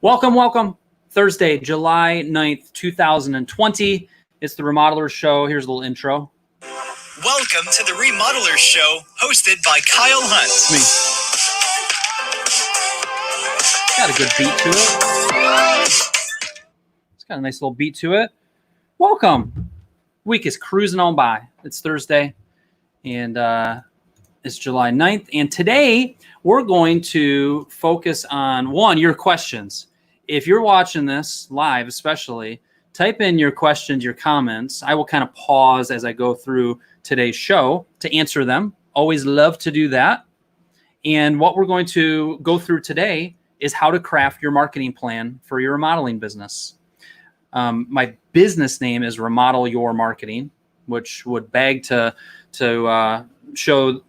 Welcome. Thursday, July 9th, 2020. It's the Remodelers Show. Here's a little intro. Welcome to the Remodelers Show, hosted by Kyle Hunt. It's me. Got a good beat to it. It's got a nice little beat to it. Welcome. Week is cruising on by. It's Thursday, and it's July 9th. And today, we're going to focus on, one, your questions. If you're watching this live, especially, type in your questions, your comments. I will kind of pause as I go through today's show to answer them. Always love to do that. And what we're going to go through today is how to craft your marketing plan for your remodeling business. My business name is Remodel Your Marketing, which would beg to show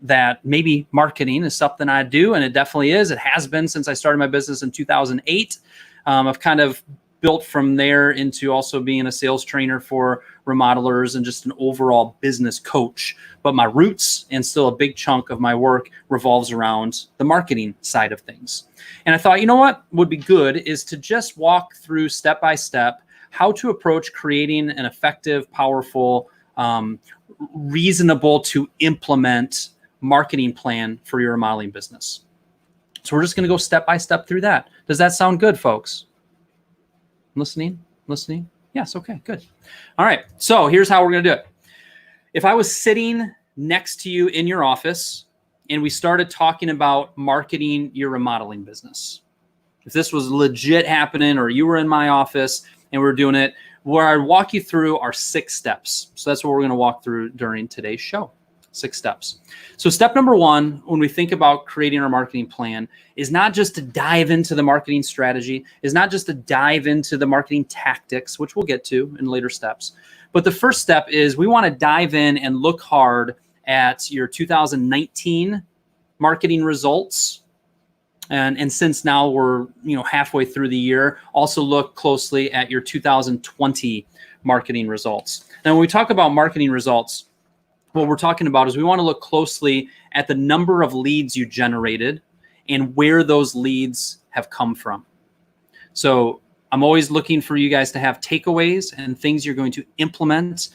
that maybe marketing is something I do, and it definitely is. It has been since I started my business in 2008. I've kind of built from there into also being a sales trainer for remodelers and just an overall business coach. But my roots and still a big chunk of my work revolves around the marketing side of things. And I thought, you know what would be good is to just walk through step by step how to approach creating an effective, powerful, reasonable to implement marketing plan for your remodeling business. So we're just going to go step by step through that. Does that sound good, folks? Listening? Yes. Okay, good. All right. So here's how we're going to do it. If I was sitting next to you in your office and we started talking about marketing your remodeling business, if this was legit happening or you were in my office and we were doing it, where I'd walk you through are 6 steps. So that's what we're going to walk through during today's show. 6 steps. So step number 1, when we think about creating our marketing plan, is not just to dive into the marketing strategy, is not just to dive into the marketing tactics, which we'll get to in later steps. But the first step is we want to dive in and look hard at your 2019 marketing results. And since now we're halfway through the year, also look closely at your 2020 marketing results. Now, when we talk about marketing results, what we're talking about is we want to look closely at the number of leads you generated and where those leads have come from. So I'm always looking for you guys to have takeaways and things you're going to implement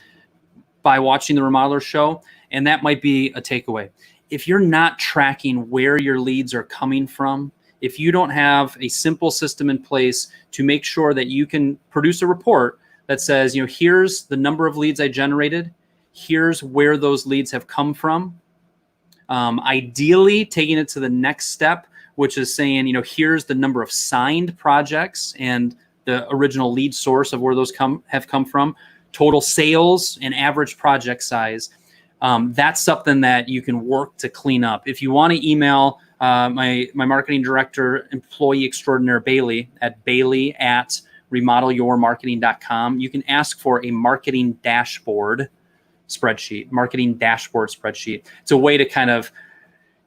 by watching the Remodeler Show, and that might be a takeaway. If you're not tracking where your leads are coming from, if you don't have a simple system in place to make sure that you can produce a report that says, here's the number of leads I generated, here's where those leads have come from. Ideally, taking it to the next step, which is saying, here's the number of signed projects and the original lead source of where those have come from, total sales and average project size. That's something that you can work to clean up. If you want to email my marketing director, employee extraordinaire Bailey at bailey@remodelyourmarketing.com, you can ask for a marketing dashboard spreadsheet. It's a way to kind of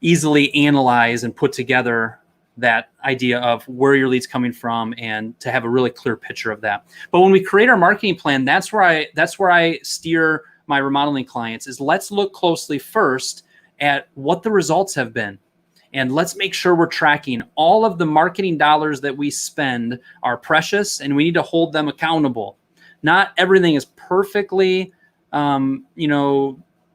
easily analyze and put together that idea of where your lead's coming from and to have a really clear picture of that. But when we create our marketing plan, that's where I steer my remodeling clients is let's look closely first at what the results have been. And let's make sure we're tracking all of the marketing dollars that we spend are precious and we need to hold them accountable. Not everything is perfectly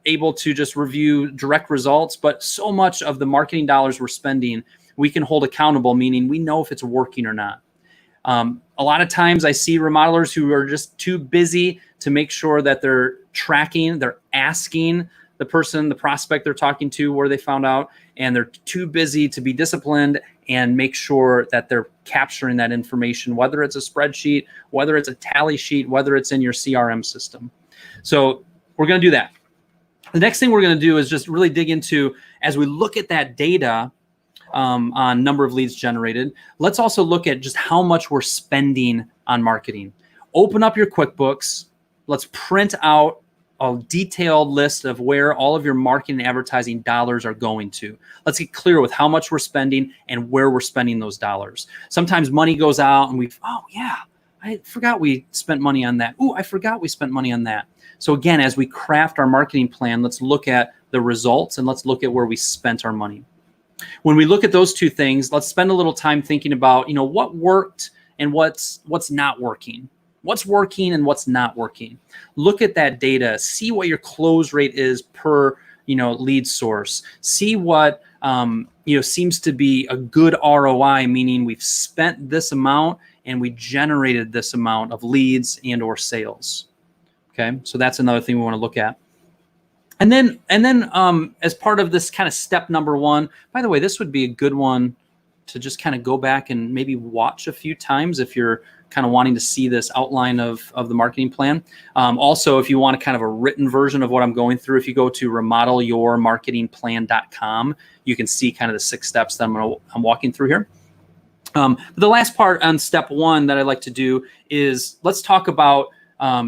able to just review direct results, but so much of the marketing dollars we're spending, we can hold accountable, meaning we know if it's working or not. A lot of times I see remodelers who are just too busy to make sure that they're tracking, they're asking the prospect they're talking to where they found out, and they're too busy to be disciplined and make sure that they're capturing that information, whether it's a spreadsheet, whether it's a tally sheet, whether it's in your CRM system. So we're going to do that. The next thing we're going to do is just really dig into, as we look at that data on number of leads generated, let's also look at just how much we're spending on marketing. Open up your QuickBooks. Let's print out a detailed list of where all of your marketing and advertising dollars are going to. Let's get clear with how much we're spending and where we're spending those dollars. Sometimes money goes out and I forgot we spent money on that. I forgot we spent money on that. So again, as we craft our marketing plan, let's look at the results and let's look at where we spent our money. When we look at those two things, let's spend a little time thinking about, what worked and what's not working. What's working and what's not working. Look at that data. See what your close rate is per, lead source. See what, seems to be a good ROI, meaning we've spent this amount and we generated this amount of leads and or sales. Okay, so that's another thing we want to look at. And then as part of this kind of step number one, by the way, this would be a good one to just kind of go back and maybe watch a few times if you're kind of wanting to see this outline of the marketing plan. Also, if you want a kind of a written version of what I'm going through, if you go to remodelyourmarketingplan.com, you can see kind of the 6 steps that I'm walking through here. The last part on step one that I'd like to do is let's talk about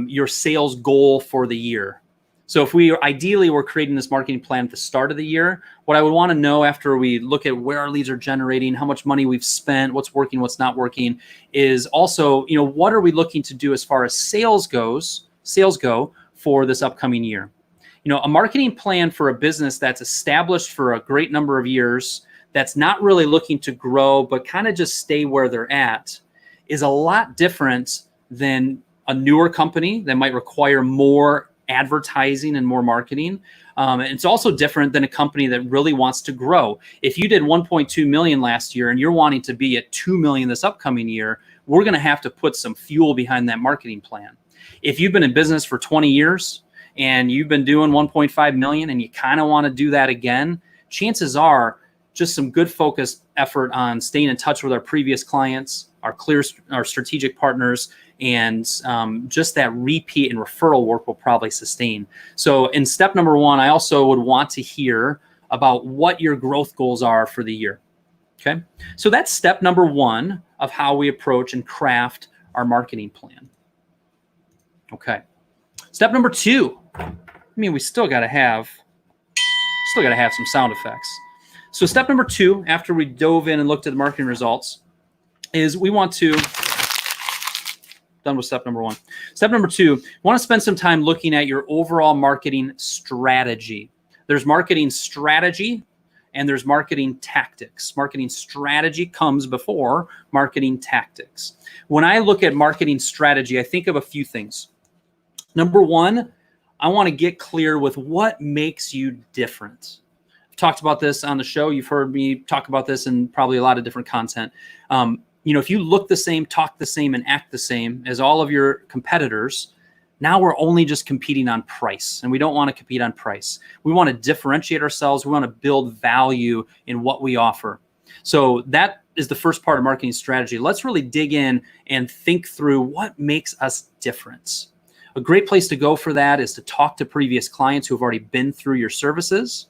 your sales goal for the year. So if ideally we're creating this marketing plan at the start of the year, what I would want to know after we look at where our leads are generating, how much money we've spent, what's working, what's not working, is also, what are we looking to do as far as sales go for this upcoming year? A marketing plan for a business that's established for a great number of years, that's not really looking to grow, but kind of just stay where they're at, is a lot different than a newer company that might require more advertising and more marketing. And it's also different than a company that really wants to grow. If you did 1.2 million last year and you're wanting to be at 2 million this upcoming year, we're going to have to put some fuel behind that marketing plan. If you've been in business for 20 years and you've been doing 1.5 million and you kind of want to do that again, chances are just some good focused effort on staying in touch with our previous clients, our strategic partners, and just that repeat and referral work will probably sustain. So in step number one, I also would want to hear about what your growth goals are for the year. Okay, so that's step number one of how we approach and craft our marketing plan. Okay, step number two. We still got to have some sound effects. So step number two, after we dove in and looked at the marketing results, is we want to. Done with step number one. Step number two, want to spend some time looking at your overall marketing strategy. There's marketing strategy and there's marketing tactics. Marketing strategy comes before marketing tactics. When I look at marketing strategy, I think of a few things. Number one, I want to get clear with what makes you different. I've talked about this on the show. You've heard me talk about this in probably a lot of different content. If you look the same, talk the same, and act the same as all of your competitors, now we're only just competing on price, and we don't want to compete on price. We want to differentiate ourselves. We want to build value in what we offer. So that is the first part of marketing strategy. Let's really dig in and think through what makes us different. A great place to go for that is to talk to previous clients who have already been through your services.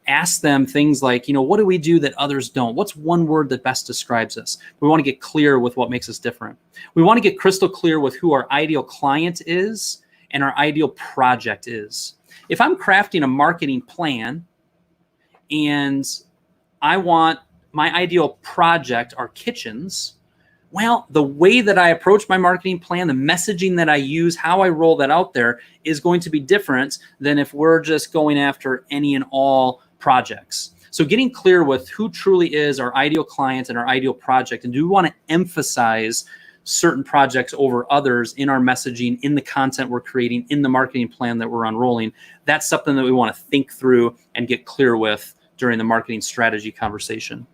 Ask them things like, what do we do that others don't? What's one word that best describes us? We want to get clear with what makes us different. We want to get crystal clear with who our ideal client is and our ideal project is. If I'm crafting a marketing plan and I want my ideal project are kitchens, well, the way that I approach my marketing plan, the messaging that I use, how I roll that out there is going to be different than if we're just going after any and all projects. So getting clear with who truly is our ideal client and our ideal project, and do we want to emphasize certain projects over others in our messaging, in the content we're creating, in the marketing plan that we're unrolling, that's something that we want to think through and get clear with during the marketing strategy conversation.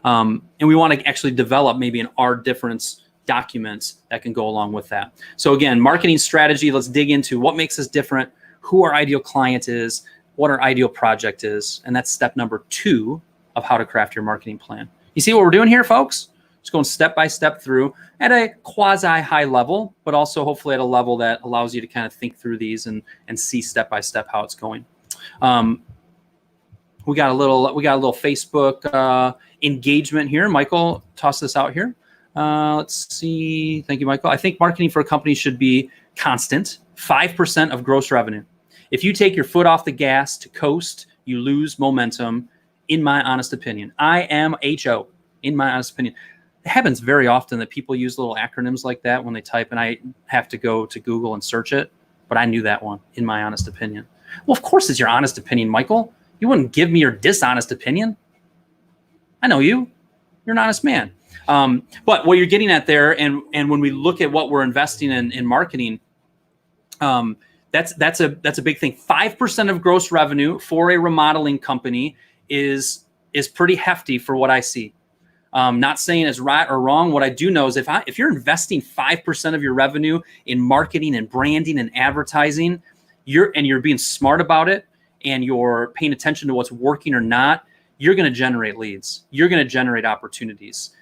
And we want to actually develop maybe an R difference documents that can go along with that. So again, marketing strategy, let's dig into what makes us different, who our ideal client is, what our ideal project is. And that's step number 2 of how to craft your marketing plan. You see what we're doing here, folks? Just going step by step through at a quasi high level, but also hopefully at a level that allows you to kind of think through these and see step by step how it's going. We got a little Facebook engagement here. Michael tossed this out here. Let's see. Thank you, Michael. I think marketing for a company should be constant, 5% of gross revenue. If you take your foot off the gas to coast, you lose momentum, in my honest opinion. IMHO, in my honest opinion. It happens very often that people use little acronyms like that when they type, and I have to go to Google and search it, but I knew that one, in my honest opinion. Well, of course it's your honest opinion, Michael. You wouldn't give me your dishonest opinion. I know you. You're an honest man. But what you're getting at there, and when we look at what we're investing in marketing, that's a big thing. 5% of gross revenue for a remodeling company is pretty hefty for what I see. Not saying it's right or wrong. What I do know is if you're investing 5% of your revenue in marketing and branding and advertising, you're being smart about it, and you're paying attention to what's working or not, you're going to generate leads. You're going to generate opportunities.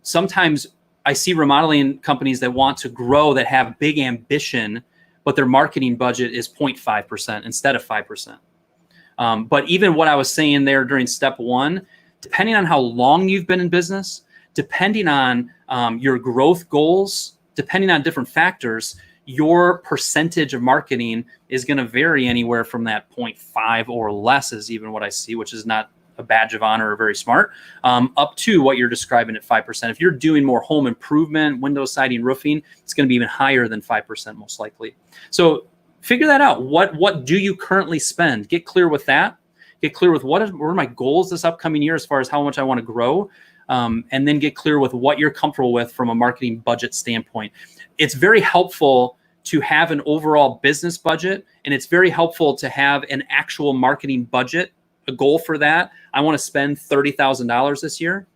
Sometimes I see remodeling companies that want to grow, that have big ambition, but their marketing budget is 0.5% instead of 5%. But even what I was saying there during step one, depending on how long you've been in business, depending on your growth goals, depending on different factors, your percentage of marketing is going to vary anywhere from that 0.5 or less is even what I see, which is not a badge of honor or very smart, up to what you're describing at 5%. If you're doing more home improvement, window siding, roofing, it's going to be even higher than 5% most likely. So figure that out. What do you currently spend? Get clear with that. Get clear with what are my goals this upcoming year as far as how much I want to grow, and then get clear with what you're comfortable with from a marketing budget standpoint. It's very helpful to have an overall business budget, and it's very helpful to have an actual marketing budget, a goal for that. I want to spend $30,000 this year,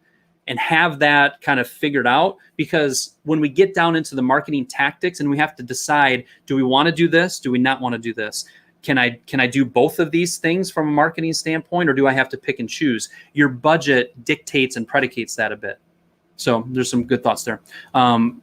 and have that kind of figured out, because when we get down into the marketing tactics and we have to decide, do we want to do this? Do we not want to do this? Can I do both of these things from a marketing standpoint, or do I have to pick and choose? Your budget dictates and predicates that a bit. So there's some good thoughts there.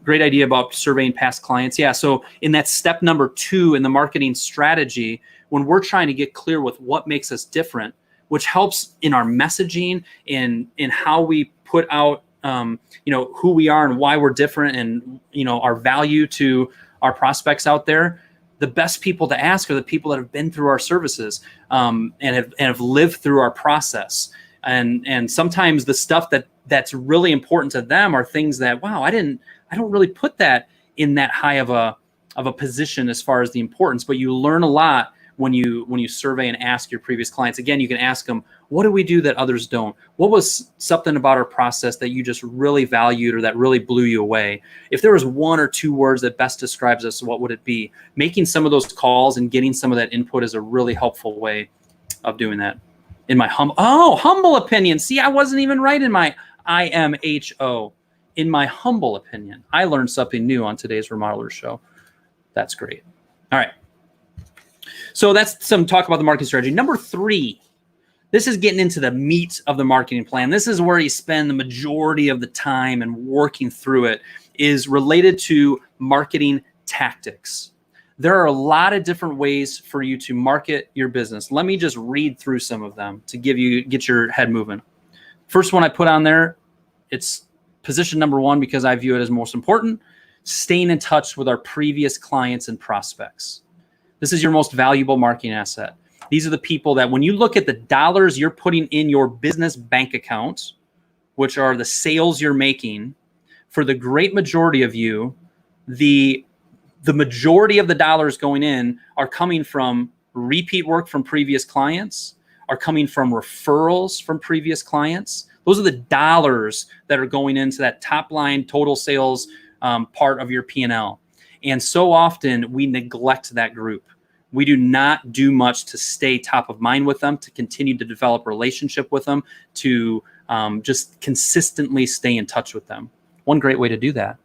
Great idea about surveying past clients. Yeah, so in that step number 2 in the marketing strategy, when we're trying to get clear with what makes us different, which helps in our messaging, in how we put out who we are and why we're different, and our value to our prospects out there. The best people to ask are the people that have been through our services, and have lived through our process. And sometimes the stuff that's really important to them are things that, wow, I don't really put that in that high of a position as far as the importance. But you learn a lot when you survey and ask your previous clients. Again, you can ask them, what do we do that others don't? What was something about our process that you just really valued or that really blew you away? If there was 1 or 2 words that best describes us, what would it be? Making some of those calls and getting some of that input is a really helpful way of doing that. In my humble opinion. See, I wasn't even right in my IMHO. In my humble opinion. I learned something new on today's Remodelers show. That's great. All right. So that's some talk about the marketing strategy. Number 3, this is getting into the meat of the marketing plan. This is where you spend the majority of the time and working through it, is related to marketing tactics. There are a lot of different ways for you to market your business. Let me just read through some of them to get your head moving. First one I put on there, it's position number 1 because I view it as most important: staying in touch with our previous clients and prospects. This is your most valuable marketing asset. These are the people that, when you look at the dollars you're putting in your business bank account, which are the sales you're making, for the great majority of you, the majority of the dollars going in are coming from repeat work from previous clients, are coming from referrals from previous clients. Those are the dollars that are going into that top line total sales part of your P&L. And so often we neglect that group. We do not do much to stay top of mind with them, to continue to develop a relationship with them, to just consistently stay in touch with them. One great way to do that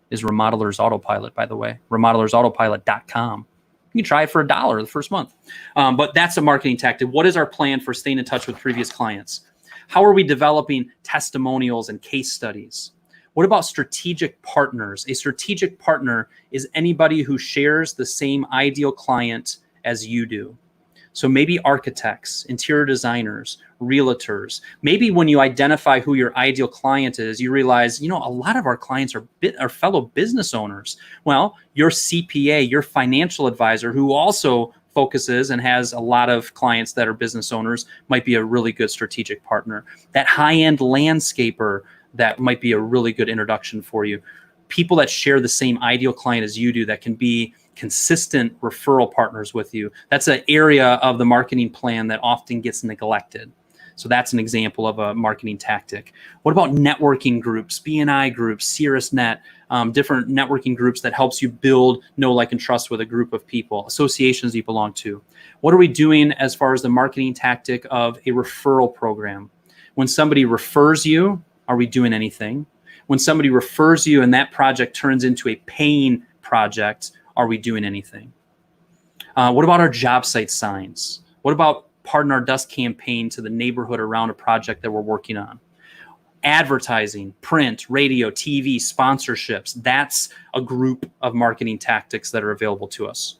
is Remodelers Autopilot, by the way, remodelersautopilot.com. You can try it for $1 the first month. But that's a marketing tactic. What is our plan for staying in touch with previous clients? How are we developing testimonials and case studies? What about strategic partners? A strategic partner is anybody who shares the same ideal client as you do. So maybe architects, interior designers, realtors. Maybe when you identify who your ideal client is, you realize, a lot of our clients are fellow business owners. Well, your CPA, your financial advisor, who also focuses and has a lot of clients that are business owners, might be a really good strategic partner. That high-end landscaper, that might be a really good introduction for you. People that share the same ideal client as you do, that can be consistent referral partners with you. That's an area of the marketing plan that often gets neglected. So that's an example of a marketing tactic. What about networking groups, BNI groups, CirrusNet, different networking groups that helps you build know, like, and trust with a group of people, associations you belong to? What are we doing as far as the marketing tactic of a referral program? When somebody refers you, are we doing anything? When somebody refers you and that project turns into a paying project, are we doing anything? What about our job site signs? What about Pardon Our Dust campaign to the neighborhood around a project that we're working on? Advertising, print, radio, TV, sponsorships. That's a group of marketing tactics that are available to us.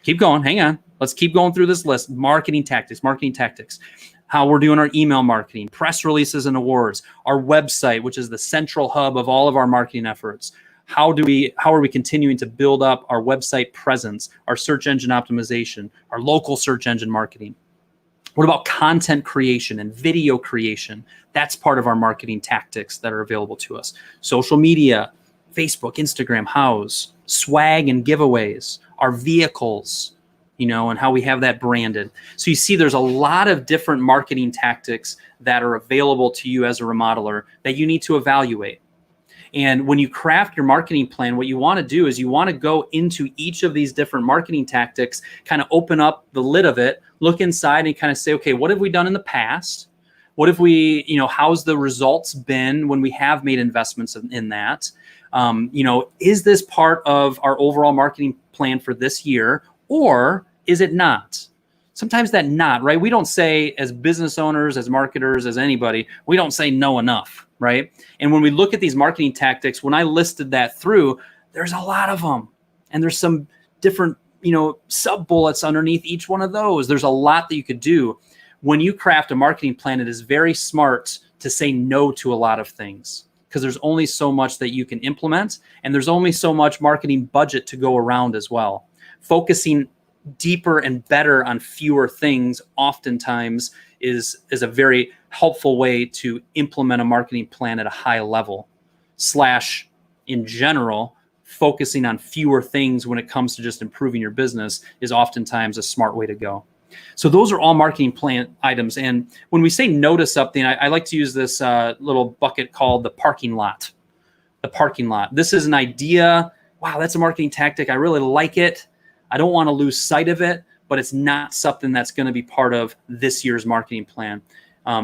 Keep going. Hang on. Let's keep going through this list. Marketing tactics. How we're doing our email marketing, press releases and awards, our website, which is the central hub of all of our marketing efforts. How are we continuing to build up our website presence, our search engine optimization, our local search engine marketing? What about content creation and video creation? That's part of our marketing tactics that are available to us. Social media, Facebook, Instagram, hows, swag and giveaways, our vehicles, and how we have that branded. So you see there's a lot of different marketing tactics that are available to you as a remodeler that you need to evaluate. And when you craft your marketing plan, what you want to do is you want to go into each of these different marketing tactics, kind of open up the lid of it, look inside and kind of say, okay, what have we done in the past? What have we, how's the results been when we have made investments in that? Is this part of our overall marketing plan for this year, or is it not? Sometimes that not, right? We don't say, as business owners, as marketers, as anybody, we don't say no enough, right? And when we look at these marketing tactics, when I listed that through, there's a lot of them. And there's some different, sub bullets underneath each one of those. There's a lot that you could do. When you craft a marketing plan, it is very smart to say no to a lot of things, because there's only so much that you can implement, and there's only so much marketing budget to go around as well. Focusing deeper and better on fewer things oftentimes is a very helpful way to implement a marketing plan at a high level. / in general, focusing on fewer things when it comes to just improving your business is oftentimes a smart way to go. So those are all marketing plan items. And when we say no to something, I like to use this little bucket called the parking lot. The parking lot. This is an idea. Wow, that's a marketing tactic. I really like it. I don't want to lose sight of it, but it's not something that's going to be part of this year's marketing plan.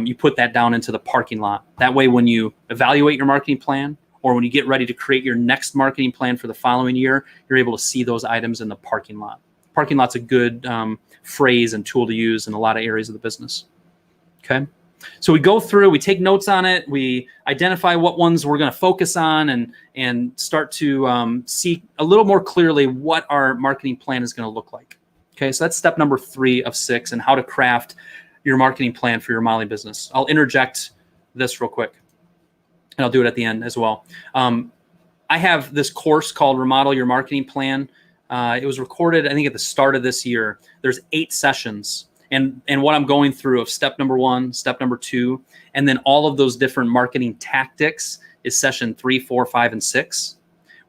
You put that down into the parking lot. That way, when you evaluate your marketing plan, or when you get ready to create your next marketing plan for the following year, you're able to see those items in the parking lot. Parking lot's a good phrase and tool to use in a lot of areas of the business. Okay. So we go through, we take notes on it, we identify what ones we're going to focus on, and start to see a little more clearly what our marketing plan is going to look like. Okay, so that's step number 3 of 6, and how to craft your marketing plan for your remodeling business. I'll interject this real quick, and I'll do it at the end as well. I have this course called Remodel Your Marketing Plan. It was recorded, I think, at the start of this year. There's 8 sessions. And what I'm going through of step number 1, step number 2, and then all of those different marketing tactics is session 3, 4, 5, and 6,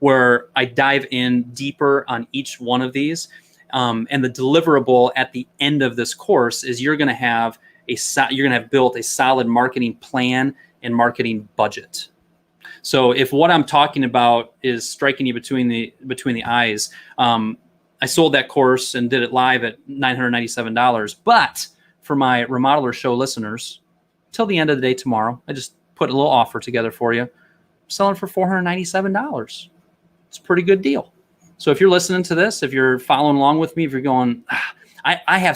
where I dive in deeper on each one of these. And the deliverable at the end of this course is you're going to have built a solid marketing plan and marketing budget. So if what I'm talking about is striking you between the eyes, I sold that course and did it live at $997. But for my Remodeler Show listeners, till the end of the day tomorrow, I just put a little offer together for you. I'm selling for $497. It's a pretty good deal. So if you're listening to this, if you're following along with me, if you're going, I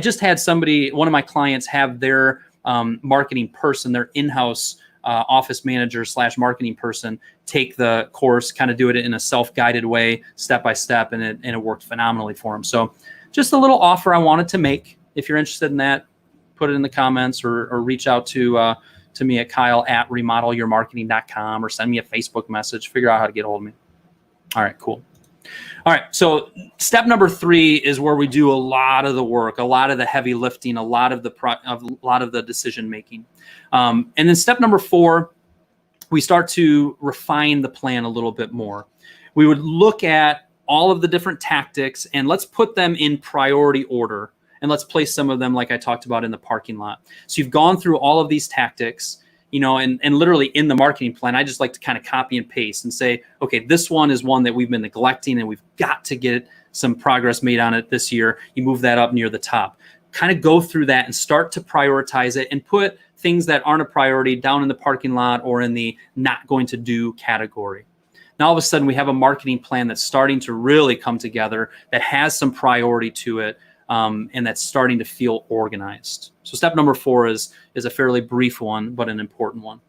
just had somebody, one of my clients, have their marketing person, their in-house office manager / marketing person, take the course, kind of do it in a self-guided way, step by step, and it worked phenomenally for him. So just a little offer I wanted to make. If you're interested in that, put it in the comments or reach out to me at Kyle@remodelyourmarketing.com, or send me a Facebook message. Figure out how to get a hold of me. All right, cool. All right, so step number 3 is where we do a lot of the work, a lot of the heavy lifting, a lot of the decision making. And then step number 4, we start to refine the plan a little bit more. We would look at all of the different tactics and let's put them in priority order. And let's place some of them like I talked about in the parking lot. So you've gone through all of these tactics, and literally in the marketing plan, I just like to kind of copy and paste and say, okay, this one is one that we've been neglecting and we've got to get some progress made on it this year. You move that up near the top. Kind of go through that and start to prioritize it and put things that aren't a priority down in the parking lot or in the not going to do category. Now, all of a sudden, we have a marketing plan that's starting to really come together, that has some priority to it, and that's starting to feel organized. So step number 4 is a fairly brief one, but an important one.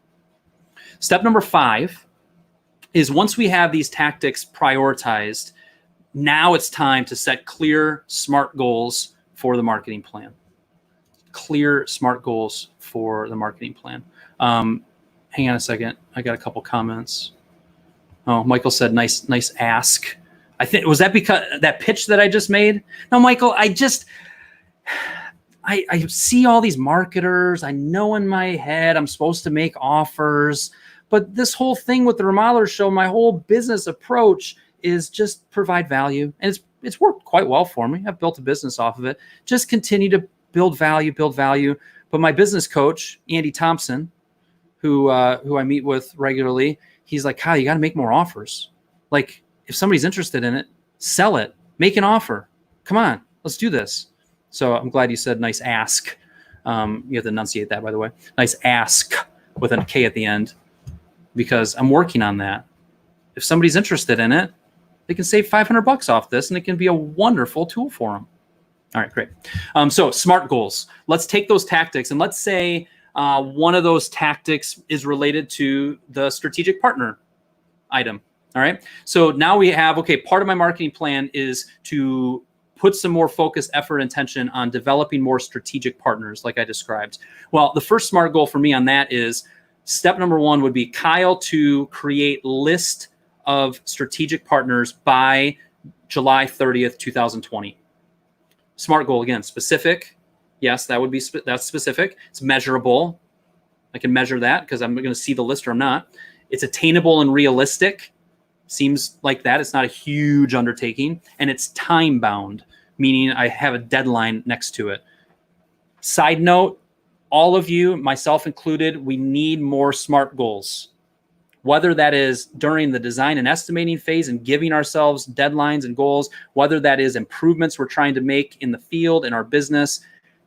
Step number 5 is once we have these tactics prioritized, now it's time to set clear, SMART goals for the marketing plan. Clear, SMART goals for the marketing plan. Hang on a second. I got a couple comments. Oh, Michael said, nice ask. I think, was that because that pitch that I just made? No, Michael, I see all these marketers. I know in my head I'm supposed to make offers, but this whole thing with the Remodelers show, my whole business approach is just provide value. And it's worked quite well for me. I've built a business off of it. Just continue to build value. But my business coach, Andy Thompson, who I meet with regularly, he's like, Kyle, you got to make more offers. Like, if somebody's interested in it, sell it, make an offer. Come on, let's do this. So I'm glad you said nice ask. You have to enunciate that, by the way. Nice ask with a K at the end, because I'm working on that. If somebody's interested in it, they can save $500 off this, and it can be a wonderful tool for them. All right, great. So SMART goals. Let's take those tactics, and let's say one of those tactics is related to the strategic partner item. All right. So now we have, okay, part of my marketing plan is to put some more focus, effort, and attention on developing more strategic partners like I described. Well, the first SMART goal for me on that is step number 1 would be Kyle to create list of strategic partners by July 30th, 2020. SMART goal, again, specific. Yes, that would be, that's specific. It's measurable. I can measure that because I'm going to see the list or I'm not. It's attainable and realistic. Seems like that. It's not a huge undertaking. And it's time bound, meaning I have a deadline next to it. Side note, all of you, myself included, we need more SMART goals. Whether that is during the design and estimating phase and giving ourselves deadlines and goals, whether that is improvements we're trying to make in the field, in our business,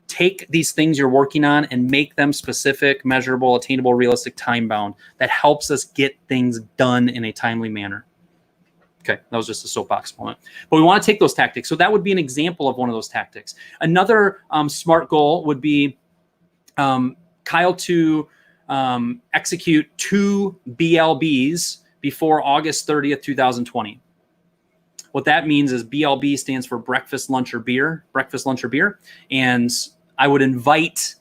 take these things you're working on and make them specific, measurable, attainable, realistic, time bound. That helps us get things done in a timely manner. Okay, that was just a soapbox moment. But we want to take those tactics. So that would be an example of one of those tactics. Another SMART goal would be Kyle to execute 2 BLBs before August 30th, 2020. What that means is BLB stands for breakfast, lunch, or beer. And I would invite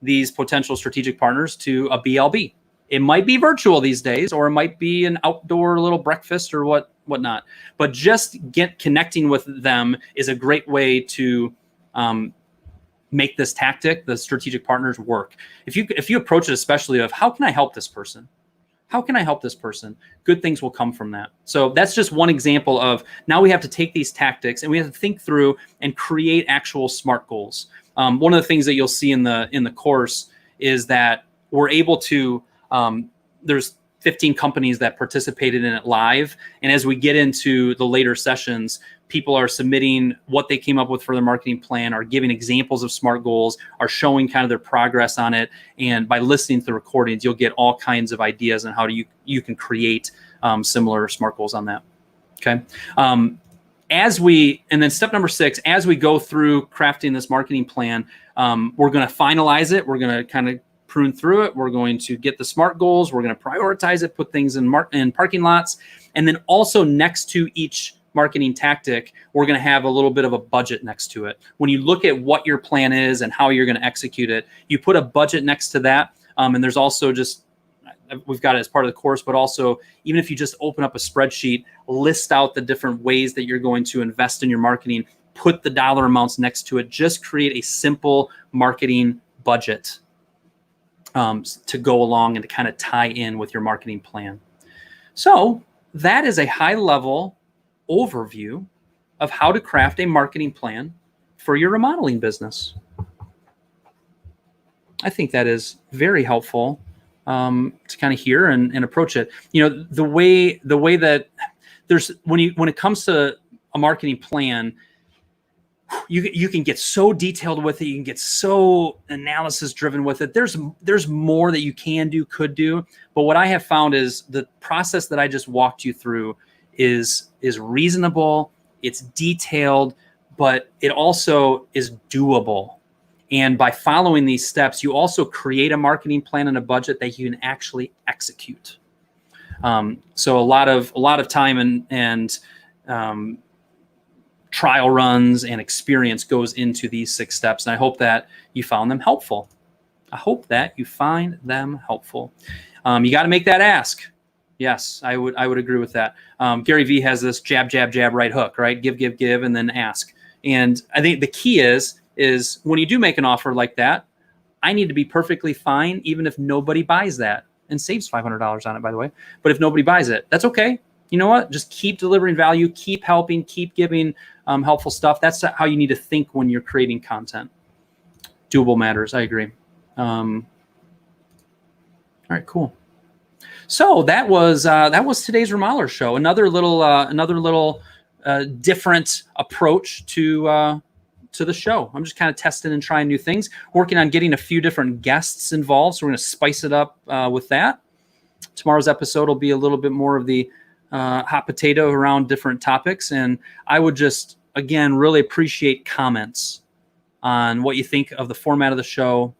these potential strategic partners to a BLB. It might be virtual these days, or it might be an outdoor little breakfast or whatnot. But just connecting with them is a great way to make this tactic, the strategic partners, work. If you approach it especially of how can I help this person? How can I help this person? Good things will come from that. So that's just one example of now we have to take these tactics and we have to think through and create actual SMART goals. One of the things that you'll see in the course is that we're able to, there's 15 companies that participated in it live. And as we get into the later sessions, people are submitting what they came up with for their marketing plan, are giving examples of SMART goals, are showing kind of their progress on it. And by listening to the recordings, you'll get all kinds of ideas on how you can create similar SMART goals on that. Okay. And then step number 6, as we go through crafting this marketing plan, we're going to finalize it. We're going to kind of prune through it. We're going to get the SMART goals. We're going to prioritize it, put things in parking lots. And then also next to each marketing tactic, we're going to have a little bit of a budget next to it. When you look at what your plan is and how you're going to execute it, you put a budget next to that. And there's also just, we've got it as part of the course, but also even if you just open up a spreadsheet, list out the different ways that you're going to invest in your marketing, put the dollar amounts next to it, just create a simple marketing budget to go along and to kind of tie in with your marketing plan. So that is a high level overview of how to craft a marketing plan for your remodeling business. I think that is very helpful to kind of hear and approach it. You know, the way that there's when it comes to a marketing plan, you can get so detailed with it. You can get so analysis driven with it. There's more that you could do. But what I have found is the process that I just walked you through is reasonable. It's detailed, but it also is doable. And by following these steps, you also create a marketing plan and a budget that you can actually execute. So a lot of time and trial runs and experience goes into these 6 steps. And I hope that you found them helpful. You got to make that ask. Yes, I would agree with that. Gary Vee has this jab, jab, jab, right hook, right? Give, give, give, and then ask. And I think the key is when you do make an offer like that, I need to be perfectly fine, even if nobody buys that, and saves $500 on it, by the way. But if nobody buys it, that's okay. You know what? Just keep delivering value, keep helping, keep giving helpful stuff. That's how you need to think when you're creating content. Doable matters. I agree. All right, cool. So that was today's Remodeler show. Another little different approach to the show. I'm just kind of testing and trying new things, working on getting a few different guests involved. So we're going to spice it up with that. Tomorrow's episode will be a little bit more of the hot potato around different topics. And I would just, again, really appreciate comments on what you think of the format of the show,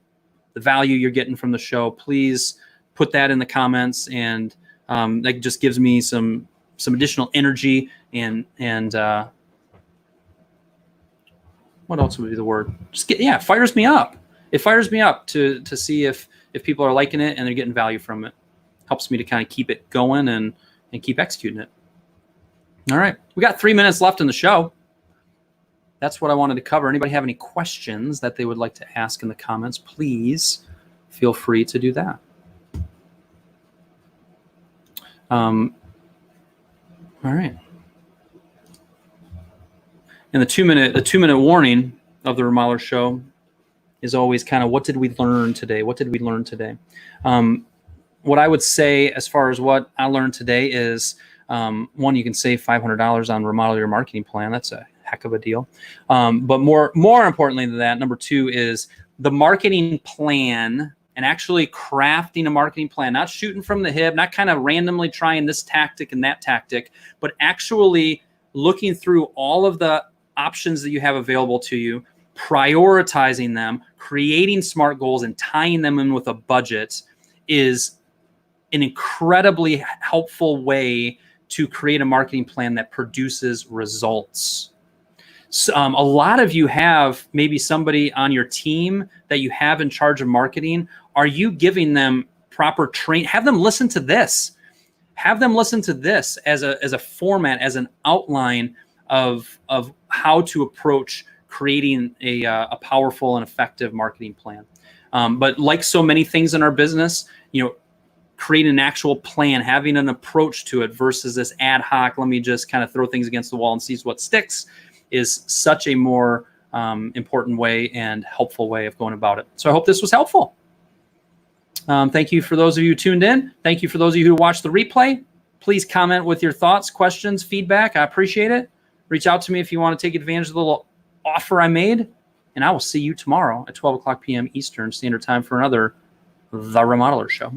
the value you're getting from the show. Please put that in the comments, and that just gives me some additional energy and what else would be the word? Fires me up. It fires me up to see if people are liking it and they're getting value from it. Helps me to kind of keep it going and keep executing it. All right. We got 3 minutes left in the show. That's what I wanted to cover. Anybody have any questions that they would like to ask in the comments, please feel free to do that. All right. And the 2 minute warning of the Remodeler show is always kind of, what did we learn today? What I would say as far as what I learned today is, one, you can save $500 on remodel your marketing plan. That's a heck of a deal. But more importantly than that, number 2 is the marketing plan, and actually crafting a marketing plan, not shooting from the hip, not kind of randomly trying this tactic and that tactic, but actually looking through all of the options that you have available to you, prioritizing them, creating SMART goals, and tying them in with a budget is an incredibly helpful way to create a marketing plan that produces results. So, a lot of you have maybe somebody on your team that you have in charge of marketing. Are you giving them proper training? Have them listen to this. Have them listen to this as a format, as an outline of how to approach creating a powerful and effective marketing plan. But like so many things in our business, creating an actual plan, having an approach to it versus this ad hoc, let me just kind of throw things against the wall and see what sticks, is such a more important way and helpful way of going about it. So I hope this was helpful. Thank you for those of you who tuned in. Thank you for those of you who watched the replay. Please comment with your thoughts, questions, feedback. I appreciate it. Reach out to me if you want to take advantage of the little offer I made. And I will see you tomorrow at 12 o'clock p.m. Eastern Standard Time for another The Remodeler Show.